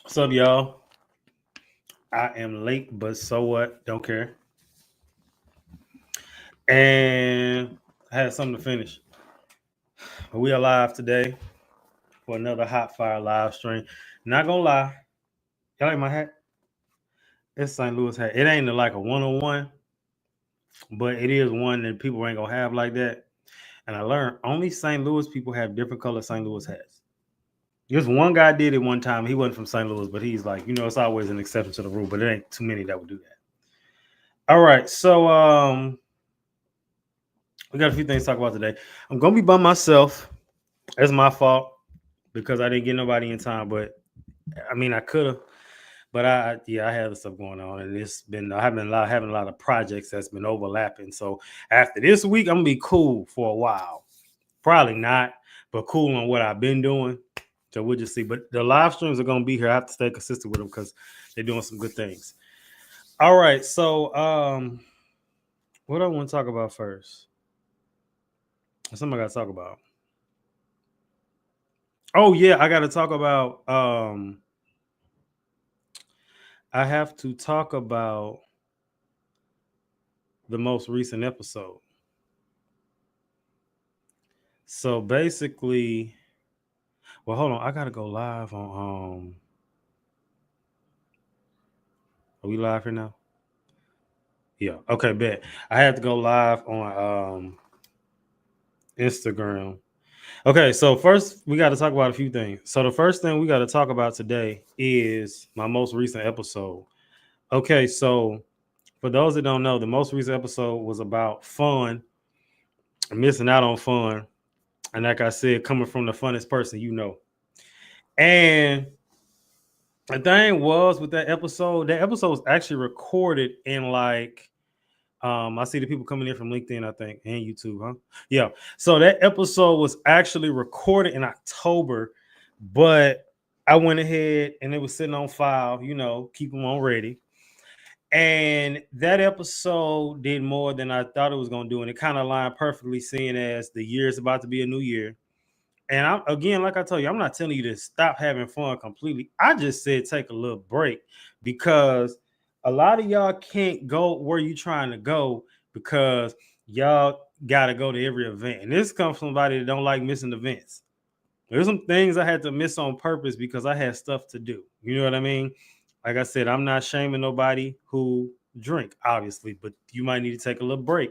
What's up, y'all? I am late, but so what? Don't care. And I had something to finish. But we are live today for another hot fire live stream. Not gonna lie, y'all like my hat? It's St. Louis hat. It ain't like a one-on-one, but it is one that people ain't gonna have like that. And I learned only St. Louis people have different color St. Louis hats. Just one guy did it one time. He wasn't from St. Louis, but he's like, it's always an exception to the rule, but it ain't too many that would do that. All right, so we got a few things to talk about today. I'm gonna be by myself. It's my fault because I didn't get nobody in time. But I mean, I could have. But I had stuff going on, and it's been having a lot of projects that's been overlapping. So after this week, I'm gonna be cool for a while. Probably not, but cool on what I've been doing. So we'll just see. But the live streams are gonna be here. I have to stay consistent with them because they're doing some good things. All right. So what do I want to talk about first? Something I got to talk about. Oh yeah, I got to talk about. I have to talk about the most recent episode. So basically, well, hold on. I gotta go live on. Are we live here now? Yeah. Okay. Bet. I had to go live on Instagram. Okay. So first, we got to talk about a few things. So the first thing we got to talk about today is my most recent episode. Okay. So for those that don't know, the most recent episode was about fun, missing out on fun, and like I said, coming from the funnest person you know. And the thing was with that episode was actually recorded in like I see the people coming in from LinkedIn, I think, and YouTube, huh? Yeah. So that episode was actually recorded in October, but I went ahead and it was sitting on file, keep them on ready. And that episode did more than I thought it was going to do. And it kind of aligned perfectly, seeing as the year is about to be a new year. And I'm again, like I told you, I'm not telling you to stop having fun completely. I just said take a little break because a lot of y'all can't go where you trying to go because y'all gotta go to every event. And this comes from somebody that don't like missing events. There's some things I had to miss on purpose because I had stuff to do. You know what I mean? Like I said, I'm not shaming nobody who drink, obviously, but you might need to take a little break.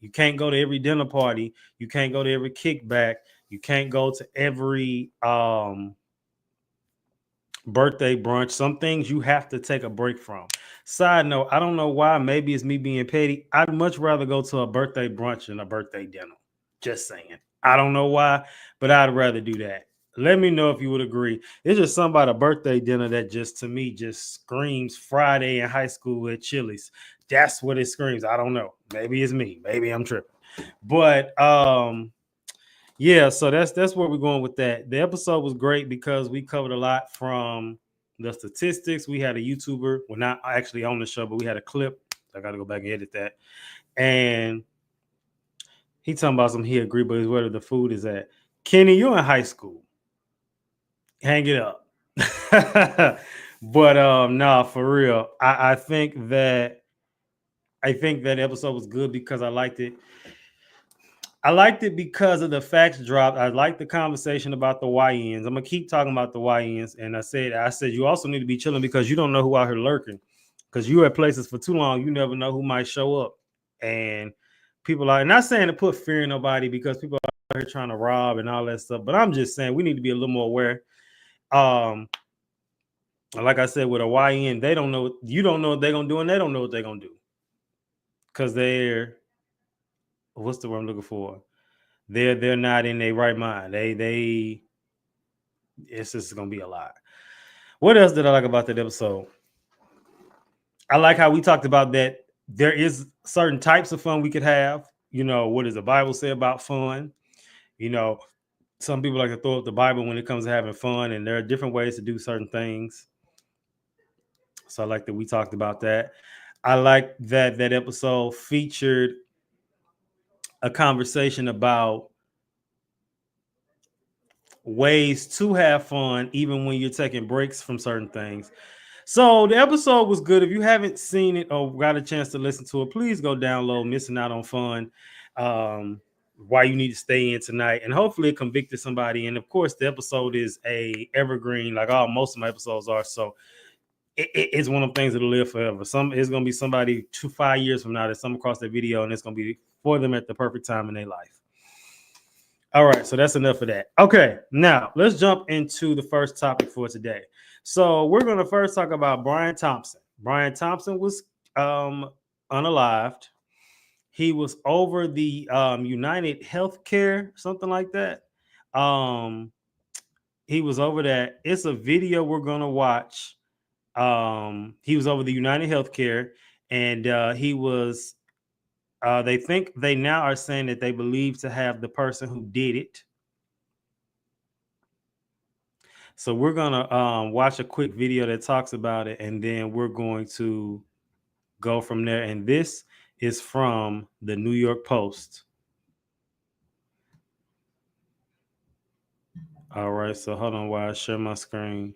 You can't go to every dinner party. You can't go to every kickback. You can't go to every birthday brunch. Some things you have to take a break from. Side note, I don't know why. Maybe it's me being petty. I'd much rather go to a birthday brunch than a birthday dinner. Just saying. I don't know why, but I'd rather do that. Let me know if you would agree. It's just something about a birthday dinner that just to me just screams Friday in high school at Chili's. That's what it screams. I don't know. Maybe it's me. Maybe I'm tripping. But yeah, so that's where we're going with that. The episode was great because we covered a lot from the statistics. We had a YouTuber, well, not actually on the show, but we had a clip. I got to go back and edit that. And he talking about some he agreed, but where the food is at. Kenny, you're in high school. Hang it up. But nah, for real. I think that episode was good because I liked it. I liked it because of the facts dropped. I liked the conversation about the YNs. I'm gonna keep talking about the YNs. And I said you also need to be chilling because you don't know who out here lurking. Because you at places for too long, you never know who might show up. And people are not saying to put fear in nobody because people are out here trying to rob and all that stuff. But I'm just saying we need to be a little more aware. Like I said, with a YN, they don't know, you don't know what they're gonna do, and they don't know what they're gonna do. Because they're what's the word I'm looking for? They're not in their right mind. They it's just gonna be a lot. What else did I like about that episode? I like how we talked about that there is certain types of fun we could have. What does the Bible say about fun? You know, some people like to throw up the Bible when it comes to having fun, and there are different ways to do certain things. So I like that we talked about that. I like that episode featured a conversation about ways to have fun, even when you're taking breaks from certain things. So the episode was good. If you haven't seen it or got a chance to listen to it, please go download Missing Out on Fun. Why you need to stay in tonight, and hopefully it convicted somebody. And of course, the episode is a evergreen, like all most of my episodes are. So it's one of the things that'll live forever. It's gonna be somebody 5 years from now that some across the video, and it's gonna be for them at the perfect time in their life. All right, so that's enough of that. Okay, now let's jump into the first topic for today. So we're going to first talk about Brian Thompson. Brian Thompson was unalived. He was over the UnitedHealthcare, something like that. He was over that. It's a video we're going to watch. He was over the UnitedHealthcare, and he was they now are saying that they believe to have the person who did it. So we're gonna watch a quick video that talks about it, and then we're going to go from there. And this is from the New York Post. All right, so hold on while I share my screen.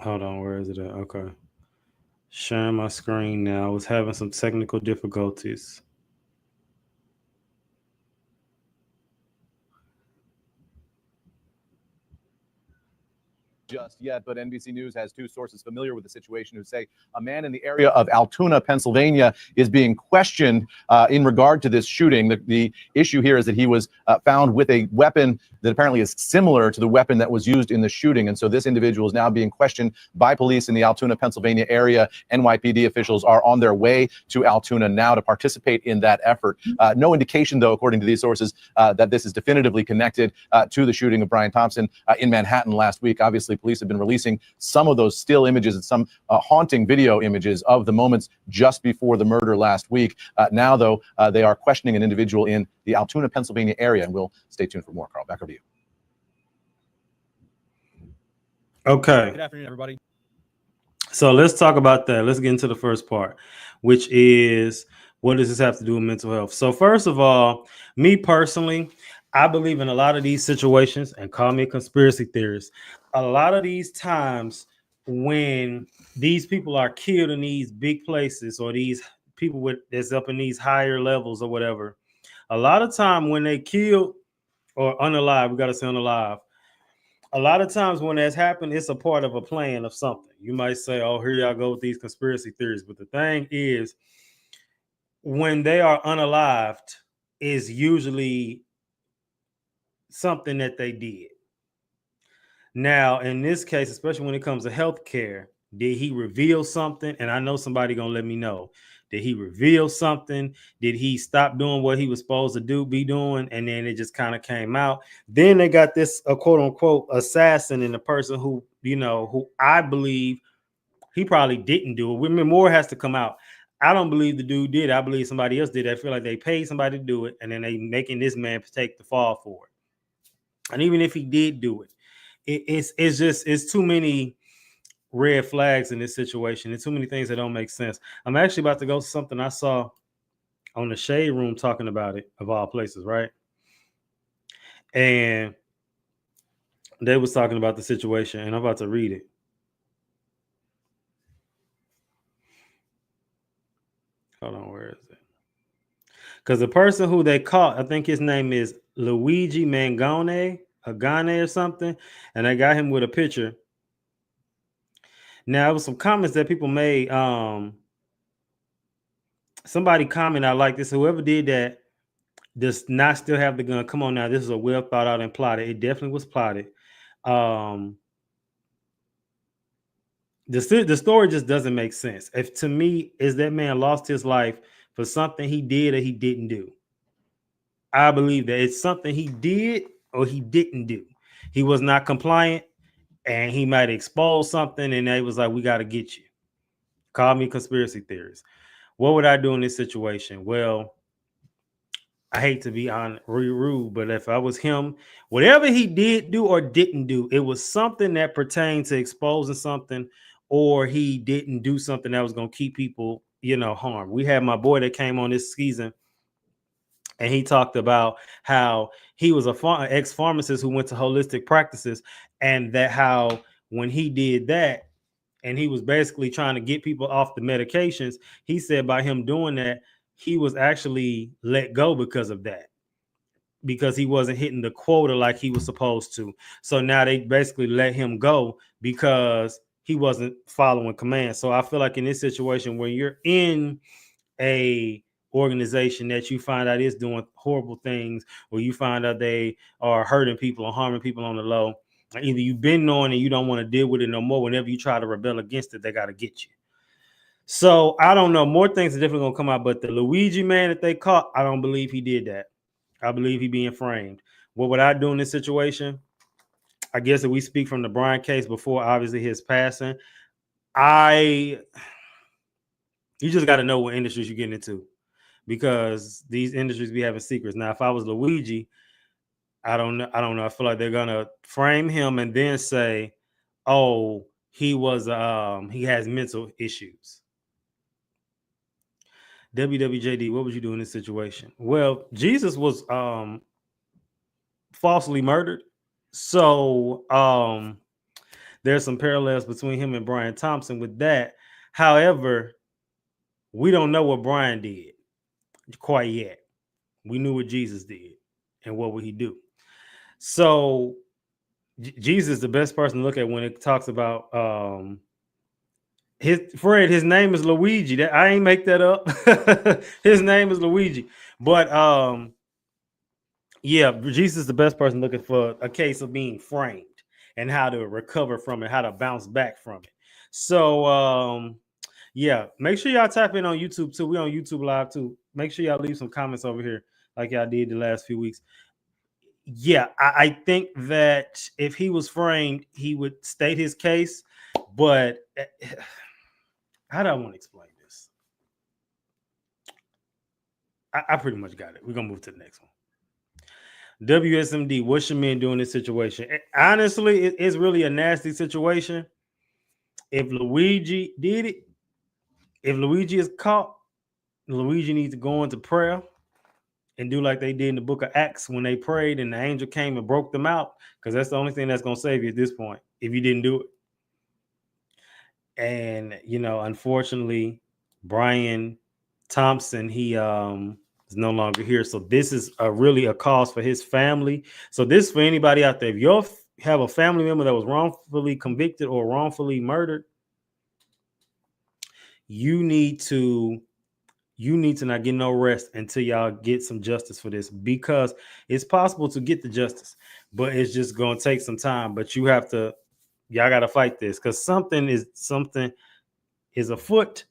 Hold on, where is it at? Okay. Sharing my screen now. I was having some technical difficulties. Just yet, but NBC News has two sources familiar with the situation who say a man in the area of Altoona, Pennsylvania, is being questioned in regard to this shooting. The issue here is that he was found with a weapon that apparently is similar to the weapon that was used in the shooting. And so this individual is now being questioned by police in the Altoona, Pennsylvania area. NYPD officials are on their way to Altoona now to participate in that effort. No indication, though, according to these sources, that this is definitively connected to the shooting of Brian Thompson in Manhattan last week. Obviously, police have been releasing some of those still images and some haunting video images of the moments just before the murder last week. Now, though, they are questioning an individual in the Altoona, Pennsylvania area, and we'll stay tuned for more. Carl, back over to you. Okay. Good afternoon, everybody. So let's talk about that. Let's get into the first part, which is what does this have to do with mental health? So first of all, me personally, I believe in a lot of these situations, and call me a conspiracy theorist. A lot of these times when these people are killed in these big places, or these people that's up in these higher levels or whatever, a lot of time when they killed or unalive, we got to say unalive. A lot of times when that's happened, it's a part of a plan of something. You might say, oh, here y'all go with these conspiracy theories. But the thing is, when they are unalived, is usually something that they did. Now, in this case, especially when it comes to healthcare, did he reveal something? And I know somebody gonna let me know. Did he reveal something? Did he stop doing what he was supposed to be doing? And then it just kind of came out. Then they got this quote unquote assassin, and the person who, who I believe he probably didn't do it. Women more has to come out. I don't believe the dude did. I believe somebody else did. I feel like they paid somebody to do it, and then they making this man take the fall for it. And even if he did do it, it's too many red flags in this situation. There's too many things that don't make sense. I'm actually about to go to something I saw on the Shade Room talking about it, of all places, right? And they was talking about the situation, and I'm about to read it. Hold on, where is it? Because the person who they caught, I think his name is Luigi Mangone, Agane or something, and they got him with a picture. Now, it was some comments that people made. Somebody commented, I like this. Whoever did that does not still have the gun. Come on now, this is a well thought out and plotted. It definitely was plotted. The story just doesn't make sense. If to me, is that man lost his life for something he did or he didn't do? I believe that it's something he did or he didn't do. He was not compliant, and he might expose something, and they was like, we got to get you. Call me conspiracy theorist. What would I do in this situation? Well, I hate to be rude, but if I was him, whatever he did do or didn't do, it was something that pertained to exposing something, or he didn't do something that was going to keep people, harmed. We had my boy that came on this season, and he talked about how he was a ex-pharmacist who went to holistic practices, and that how when he did that, and he was basically trying to get people off the medications, he said by him doing that, he was actually let go because of that, because he wasn't hitting the quota like he was supposed to. So now they basically let him go because he wasn't following commands. So I feel like in this situation, when you're in a organization that you find out is doing horrible things, or you find out they are hurting people or harming people on the low, either you've been knowing and you don't want to deal with it no more, whenever you try to rebel against it, they got to get you. So I don't know. More things are definitely going to come out, but the Luigi man that they caught, I don't believe he did that. I believe he being framed. What would I do in this situation? I guess if we speak from the Brian case before obviously his passing, you just got to know what industries you're getting into, because these industries be having secrets. Now, if I was Luigi, I don't know. I feel like they're gonna frame him and then say, "Oh, he has mental issues." WWJD, what would you do in this situation? Well, Jesus was falsely murdered, so there's some parallels between him and Brian Thompson with that. However, we don't know what Brian did quite yet. We knew what Jesus did, and what would he do? So Jesus is the best person to look at when it talks about his name is Luigi. That I ain't make that up. His name is Luigi. But yeah, Jesus is the best person looking for a case of being framed and how to recover from it, how to bounce back from it. So yeah, make sure y'all tap in on YouTube too. We on YouTube Live too. Make sure y'all leave some comments over here like y'all did the last few weeks. Yeah, I think that if he was framed, he would state his case. But how do I want to explain this? I pretty much got it. We're gonna move to the next one. WSMD, what should men do in this situation? Honestly, it's really a nasty situation. If Luigi did it, if Luigi is caught, Luigi needs to go into prayer and do like they did in the book of Acts when they prayed and the angel came and broke them out, because that's the only thing that's going to save you at this point if you didn't do it. And unfortunately, Brian Thompson, he is no longer here. So this is really a cause for his family. So this, for anybody out there, if you have a family member that was wrongfully convicted or wrongfully murdered, you need to not get no rest until y'all get some justice for this, because it's possible to get the justice, but it's just going to take some time. But y'all got to fight this, because something is afoot,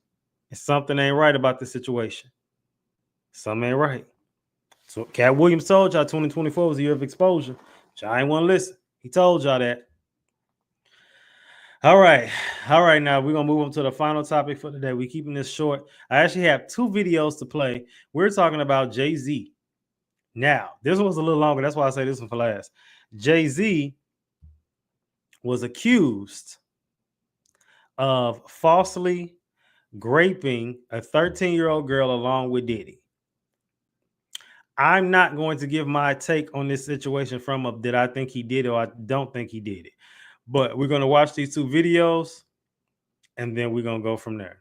and something ain't right about this situation. Something ain't right. So Cat Williams told y'all 2024 was the year of exposure. Y'all ain't want to listen. He told y'all that. All right. Now we're going to move on to the final topic for today. We're keeping this short. I actually have 2 videos to play. We're talking about Jay-Z. Now, this one was a little longer. That's why I say this one for last. Jay-Z was accused of falsely graping a 13-year-old girl along with Diddy. I'm not going to give my take on this situation from did I think he did it or I don't think he did it. But we're going to watch these 2 videos, and then we're going to go from there.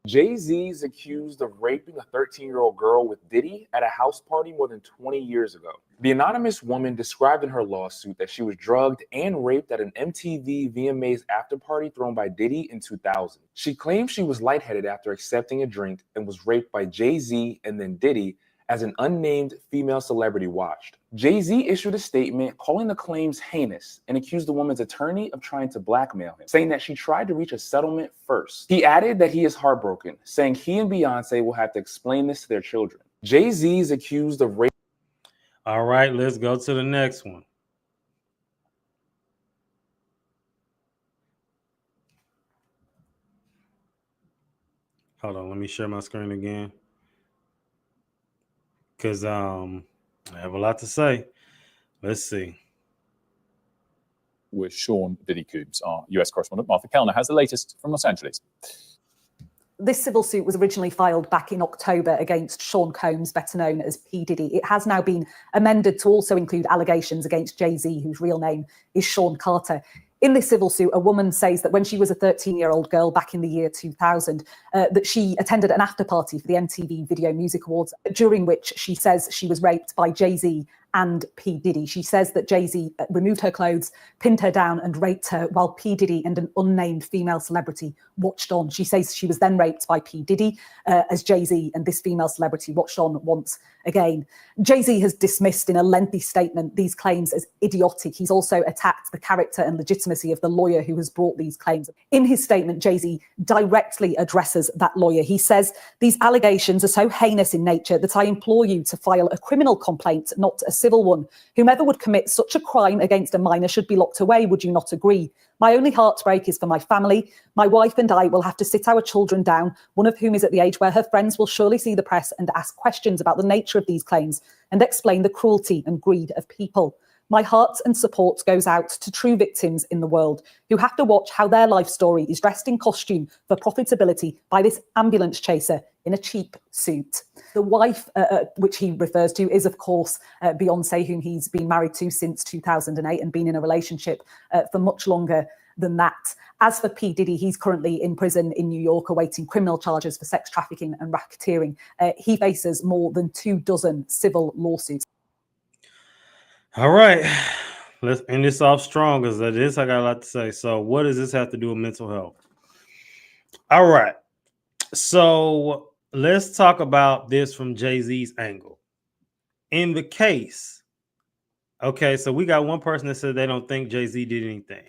Jay-Z is accused of raping a 13-year-old girl with Diddy at a house party more than 20 years ago. The anonymous woman described in her lawsuit that she was drugged and raped at an MTV VMAs after party thrown by Diddy in 2000. She claimed she was lightheaded after accepting a drink and was raped by Jay-Z and then Diddy as an unnamed female celebrity watched. Jay-Z issued a statement calling the claims heinous and accused the woman's attorney of trying to blackmail him, saying that she tried to reach a settlement first. He added that he is heartbroken, saying he and Beyonce will have to explain this to their children. Jay-Z is accused of rape. All right, let's go to the next one. Hold on, let me share my screen again. Because I have a lot to say. Let's see. With Sean Diddy Coombs. Our US correspondent Martha Kellner has the latest from Los Angeles. This civil suit was originally filed back in October against Sean Combs, better known as P. Diddy. It has now been amended to also include allegations against Jay-Z, whose real name is Sean Carter. In this civil suit, a woman says that when she was a 13-year-old girl back in the year 2000, that she attended an after party for the MTV Video Music Awards, during which she says she was raped by Jay-Z and P. Diddy. She says that Jay-Z removed her clothes, pinned her down and raped her while P. Diddy and an unnamed female celebrity watched on. She says she was then raped by P. Diddy as Jay-Z and this female celebrity watched on once again. Jay-Z has dismissed in a lengthy statement these claims as idiotic. He's also attacked the character and legitimacy of the lawyer who has brought these claims. In his statement, Jay-Z directly addresses that lawyer. He says, "These allegations are so heinous in nature that I implore you to file a criminal complaint, not a civil one. Whomever would commit such a crime against a minor should be locked away. Would you not agree? My only heartbreak is for my family. My wife and I will have to sit our children down, one of whom is at the age where her friends will surely see the press and ask questions about the nature of these claims and explain the cruelty and greed of people. My heart and support goes out to true victims in the world who have to watch how their life story is dressed in costume for profitability by this ambulance chaser in a cheap suit." The wife, which he refers to, is, of course, Beyonce, whom he's been married to since 2008 and been in a relationship for much longer than that. As for P. Diddy, he's currently in prison in New York awaiting criminal charges for sex trafficking and racketeering. He faces more than 24 civil lawsuits. All right. Let's end this off strong because this I got a lot to say. So, what does this have to do with mental health? All right. So, let's talk about this from Jay-Z's angle. In the case, okay, so we got one person that said they don't think Jay-Z did anything.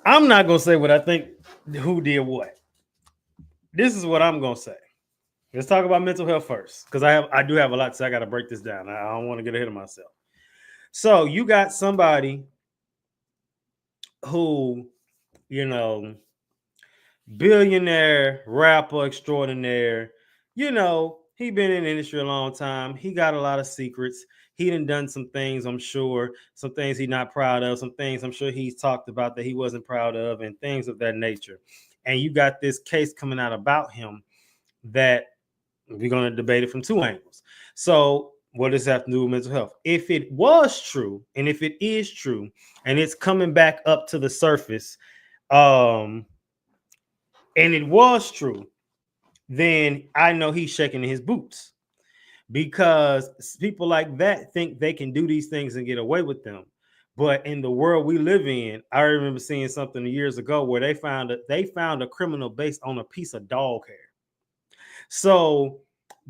I'm not going to say what I think who did what. This is what I'm going to say. Let's talk about mental health first, because I do have a lot to say. I got to break this down. I don't want to get ahead of myself. So you got somebody who, billionaire, rapper extraordinaire, he been in the industry a long time. He got a lot of secrets. He done some things, I'm sure, some things he's not proud of, some things I'm sure he's talked about that he wasn't proud of, and things of that nature. And you got this case coming out about him that we're going to debate it from two angles. So what does that have to do with mental health? If it was true, and if it is true, and it's coming back up to the surface, and it was true, then I know he's shaking in his boots, because people like that think they can do these things and get away with them. But in the world we live in, I remember seeing something years ago where they found a criminal based on a piece of dog hair. So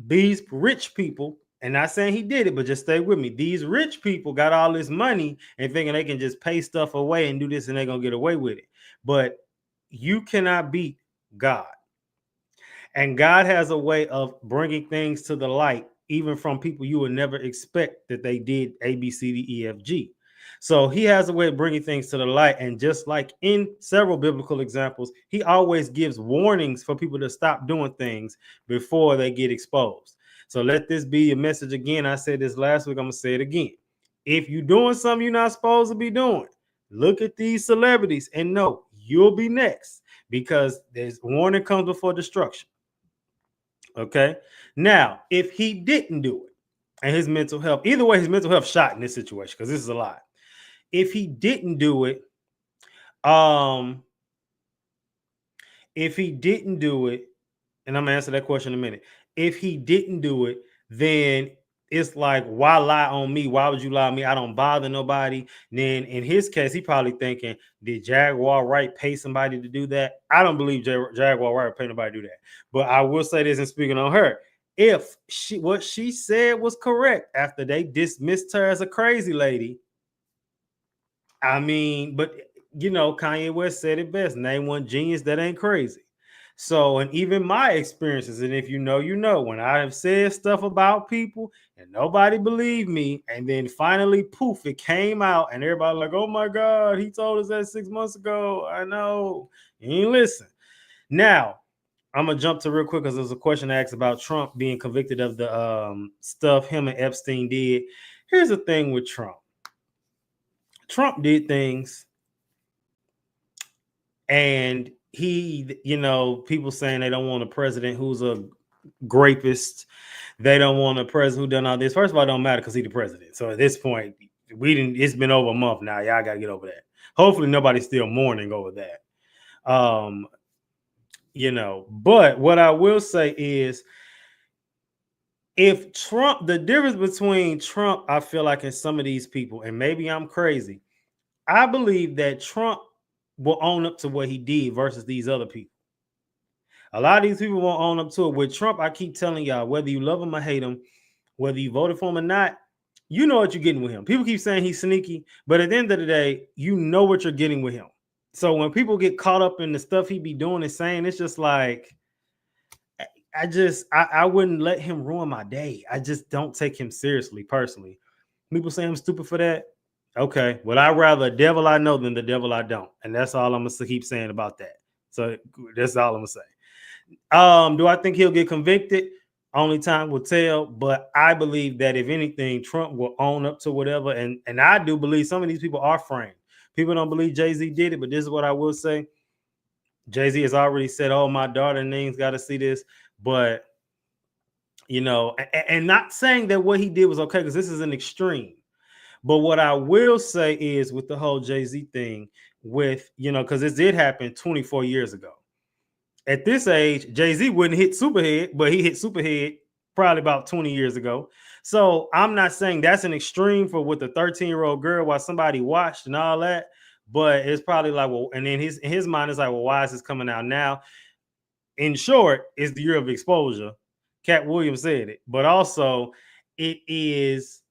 these rich people, and not saying he did it, but just stay with me. These rich people got all this money and thinking they can just pay stuff away and do this and they're going to get away with it. But you cannot beat God. And God has a way of bringing things to the light, even from people you would never expect that they did A, B, C, D, E, F, G. So he has a way of bringing things to the light. And just like in several biblical examples, he always gives warnings for people to stop doing things before they get exposed. So let this be a message again. I said this last week. I'm going to say it again. If you're doing something you're not supposed to be doing, look at these celebrities and know you'll be next, because there's warning comes before destruction. Okay. Now, if he didn't do it and his mental health, either way, his mental health shot in this situation, because this is a lot. If he didn't do it, and I'm gonna answer that question in a minute. If he didn't do it, then it's like, why lie on me? Why would you lie on me? I don't bother nobody. Then in his case, he probably thinking, did Jaguar Wright pay somebody to do that? I don't believe Jaguar Wright pay nobody to do that. But I will say this, and speaking on her, if what she said was correct after they dismissed her as a crazy lady, I mean, but Kanye West said it best: name one genius that ain't crazy. So, and even my experiences, and if you know, when I have said stuff about people and nobody believed me, and then finally, poof, it came out, and everybody like, oh my God, he told us that 6 months ago. I know, you ain't listen. Now, I'm gonna jump to real quick because there's a question asked about Trump being convicted of the stuff him and Epstein did. Here's the thing with Trump. Trump did things, and he, people saying they don't want a president who's a rapist. They don't want a president who done all this. First of all, it don't matter because he's the president. So at this point, it's been over a month now. Y'all gotta get over that. Hopefully nobody's still mourning over that. But what I will say is, if Trump, the difference between Trump, I feel like, and some of these people, and maybe I'm crazy, I believe that Trump will own up to what he did versus these other people. A lot of these people won't own up to it. With Trump, I keep telling y'all, whether you love him or hate him, whether you voted for him or not, you know what you're getting with him. People keep saying he's sneaky, but at the end of the day, you know what you're getting with him. So when people get caught up in the stuff he be doing and saying, it's just like, I wouldn't let him ruin my day. I just don't take him seriously personally. People say I'm stupid for that. Okay, well, I'd rather a devil I know than the devil I don't. And that's all I'm going to keep saying about that. So that's all I'm going to say. Do I think he'll get convicted? Only time will tell. But I believe that if anything, Trump will own up to whatever. And I do believe some of these people are framed. People don't believe Jay-Z did it, but this is what I will say. Jay-Z has already said, oh, my daughter name's got to see this. But, and not saying that what he did was okay, because this is an extreme. But what I will say is with the whole Jay-Z thing, because this did happen 24 years ago. At this age, Jay-Z wouldn't hit Superhead, but he hit Superhead probably about 20 years ago. So I'm not saying that's an extreme for with a 13-year-old girl while somebody watched and all that. But it's probably like, well, and then in his mind, it's like, well, why is this coming out now? In short, it's the year of exposure. Cat Williams said it. But also, it is,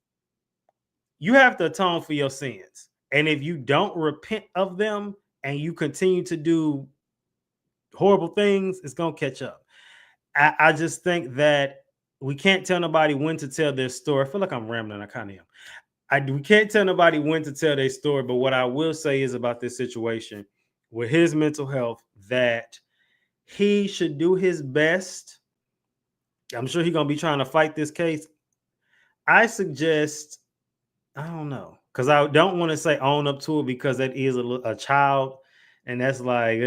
you have to atone for your sins. And if you don't repent of them and you continue to do horrible things, it's going to catch up. I just think that we can't tell nobody when to tell their story. I feel like I'm rambling. I kind of am. We can't tell nobody when to tell their story. But what I will say is about this situation with his mental health, that he should do his best. I'm sure he's going to be trying to fight this case. I suggest, I don't know, because I don't want to say own up to it, because that is a child. And that's like,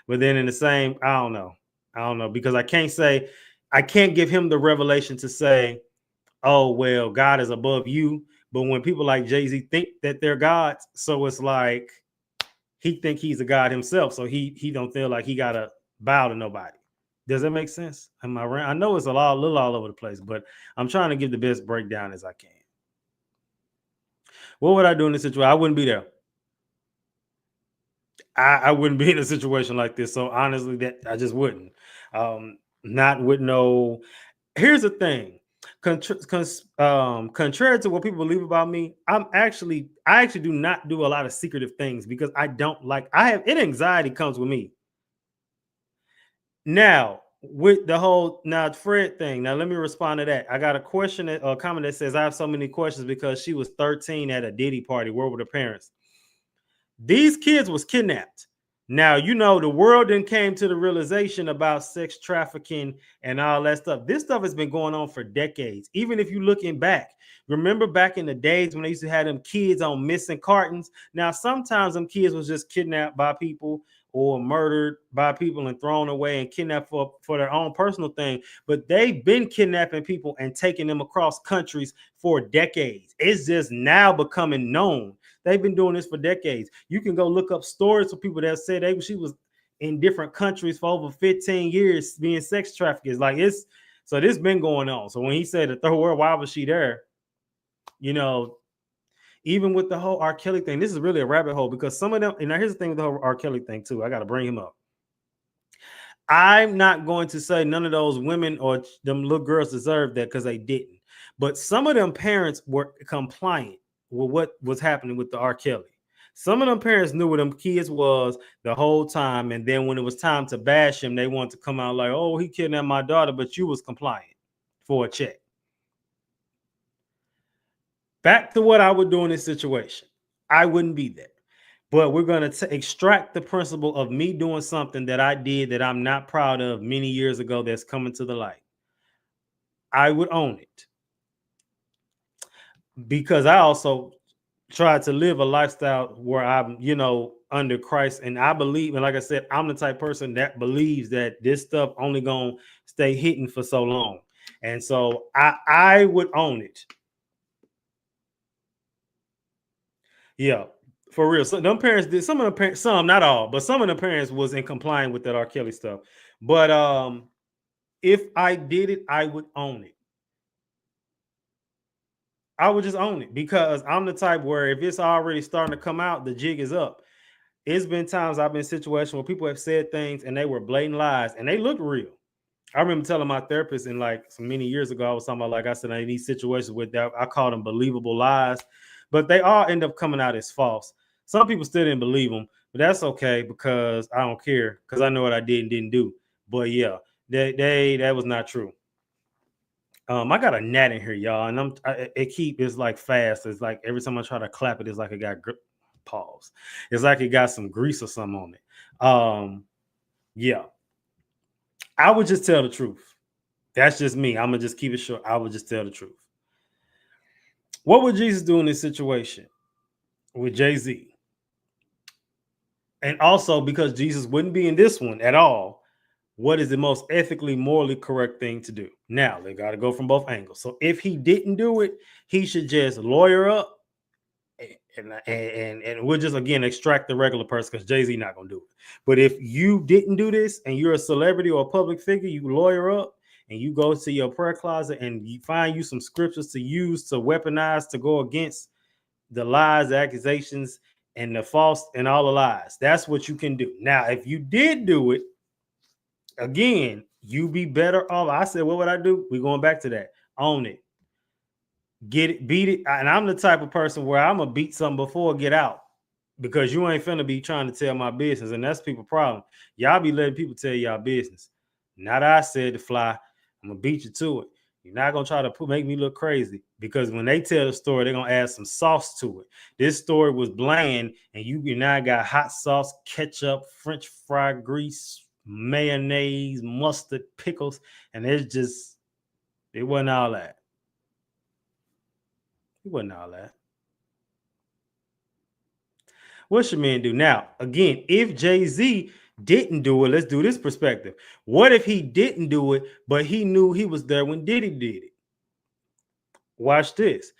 but then in the same, I don't know, because I can't give him the revelation to say, oh, well, God is above you. But when people like Jay-Z think that they're gods, so it's like he think he's a god himself. So he don't feel like he got to bow to nobody. Does that make sense? Am I right? I know it's a little all over the place, but I'm trying to give the best breakdown as I can. What would I do in this situation? I wouldn't be there. I wouldn't be in a situation like this. So honestly, that I just wouldn't. Not with no. Here's the thing. Contrary to what people believe about me, I actually do not do a lot of secretive things, because I don't like. Anxiety comes with me. Now, with the whole Fred thing, now let me respond to that. I got a comment that says, I have so many questions because she was 13 at a Diddy party. Where were the parents? These kids was kidnapped. Now, the world then came to the realization about sex trafficking and all that stuff. This stuff has been going on for decades. Even if you're looking back, remember back in the days when they used to have them kids on missing cartons. Now, sometimes them kids was just kidnapped by people or murdered by people and thrown away and kidnapped for their own personal thing. But they've been kidnapping people and taking them across countries for decades. It's just now becoming known. They've been doing this for decades. You can go look up stories of people that said she was in different countries for over 15 years being sex traffickers. So this been going on. So when he said the third world, why was she there? Even with the whole R. Kelly thing, this is really a rabbit hole, because some of them, and now here's the thing with the whole R. Kelly thing too, I got to bring him up. I'm not going to say none of those women or them little girls deserve that, because they didn't. But some of them parents were compliant with what was happening with the R. Kelly. Some of them parents knew what them kids was the whole time. And then when it was time to bash him, they wanted to come out like, oh, he kidnapped my daughter, but you was compliant for a check. Back to what I would do in this situation. I wouldn't be there. but we're going to extract the principle of me doing something that I did that I'm not proud of many years ago that's coming to the light. I would own it because I also tried to live a lifestyle where I'm, under Christ. And I believe, and like I said, I'm the type of person that believes that this stuff only going to stay hidden for so long. And so I would own it. Yeah, for real. So them parents did, some of the parents, some, not all, but some of the parents was in compliance with that R. Kelly stuff. But if I did it, I would own it. I would just own it because I'm the type where if it's already starting to come out, the jig is up. It's been times I've been in situations where people have said things and they were blatant lies and they looked real. I remember telling my therapist in like so many years ago, I was talking about, like I said, in these situations with that, I call them believable lies, but they all end up coming out as false. Some people still didn't believe them, but that's okay because I don't care because I know what I did and didn't do. But yeah, that was not true. I got a gnat in here, y'all, and it's like fast. It's like every time I try to clap it, it's like it got pause. It's like it got some grease or something on it. Yeah. I would just tell the truth. That's just me. I'm gonna just keep it short. I would just tell the truth. What would Jesus do in this situation with Jay-Z? And also, because Jesus wouldn't be in this one at all, what is the most ethically, morally correct thing to do? Now, they got to go from both angles. So if he didn't do it, he should just lawyer up and we'll just, again, extract the regular person because Jay-Z not going to do it. But if you didn't do this and you're a celebrity or a public figure, you lawyer up and you go to your prayer closet and you find you some scriptures to use to weaponize to go against the lies, the accusations, and the false and all the lies. That's what you can do. Now, if you did do it, again, you be better off. I said, what would I do? We're going back to that. Own it. Get it, beat it. And I'm the type of person where I'm going to beat something before get out because you ain't finna be trying to tell my business. And that's people's problem. Y'all be letting people tell y'all business. Not I said to fly. I'm going to beat you to it. You're not going to try to make me look crazy because when they tell the story, they're going to add some sauce to it. This story was bland and you now got hot sauce, ketchup, French fry grease, mayonnaise, mustard, pickles, and it wasn't all that. It wasn't all that. What should men do? Now, again, if Jay-Z didn't do it, let's do this perspective. What if he didn't do it, but he knew he was there when Diddy did it? Watch this.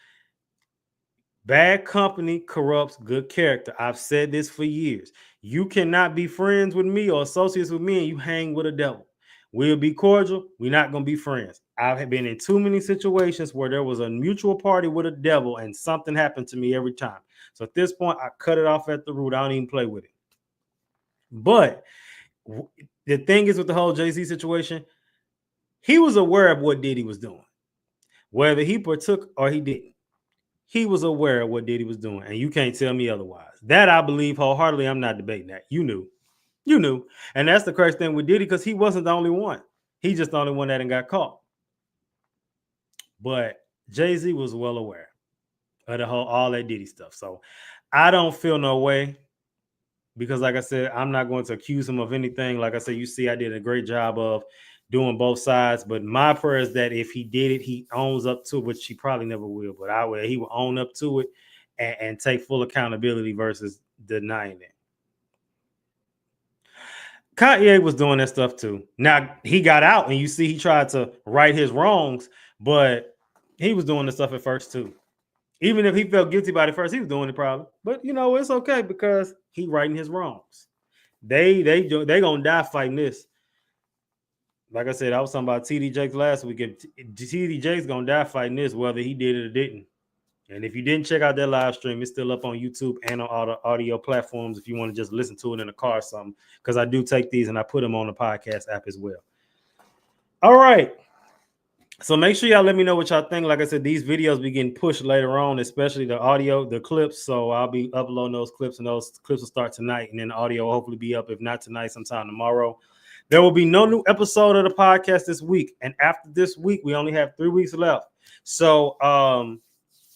Bad company corrupts good character. I've said this for years. You cannot be friends with me or associates with me and you hang with a devil. We'll be cordial. We're not going to be friends. I've been in too many situations where there was a mutual party with a devil and something happened to me every time. So at this point, I cut it off at the root. I don't even play with it. But the thing is with the whole Jay-Z situation, he was aware of what Diddy was doing. Whether he partook or he didn't. He was aware of what Diddy was doing, and you can't tell me otherwise. That I believe wholeheartedly. I'm not debating that. You knew. And that's the crazy thing with Diddy because he wasn't the only one. He's just the only one that got caught. But Jay-Z was well aware of all that Diddy stuff. So I don't feel no way because, like I said, I'm not going to accuse him of anything. Like I said, you see, I did a great job of doing both sides, but my prayer is that if he did it, he owns up to it, which he probably never will, but he will own up to it and take full accountability versus denying it. Kanye was doing that stuff too. Now he got out and you see he tried to right his wrongs, but he was doing the stuff at first too. Even if he felt guilty about it first, he was doing it probably. But it's okay because he righting his wrongs. They gonna die fighting this. Like I said, I was talking about TD Jakes last week. TD Jakes gonna die fighting this, whether he did it or didn't. And if you didn't check out that live stream, it's still up on YouTube and on all the audio platforms if you want to just listen to it in the car or something. Because I do take these and I put them on the podcast app as well. All right. So make sure y'all let me know what y'all think. Like I said, these videos be getting pushed later on, especially the audio, the clips. So I'll be uploading those clips, and those clips will start tonight. And then the audio will hopefully be up, if not tonight, sometime tomorrow. There will be no new episode of the podcast this week. And after this week, we only have 3 weeks left. So,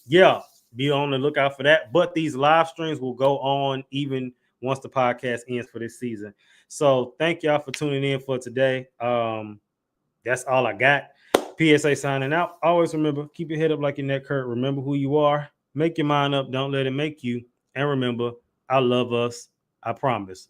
yeah, be on the lookout for that. But these live streams will go on even once the podcast ends for this season. So thank y'all for tuning in for today. That's all I got. PSA signing out. Always remember, keep your head up like your neck hurt. Remember who you are. Make your mind up. Don't let it make you. And remember, I love us. I promise.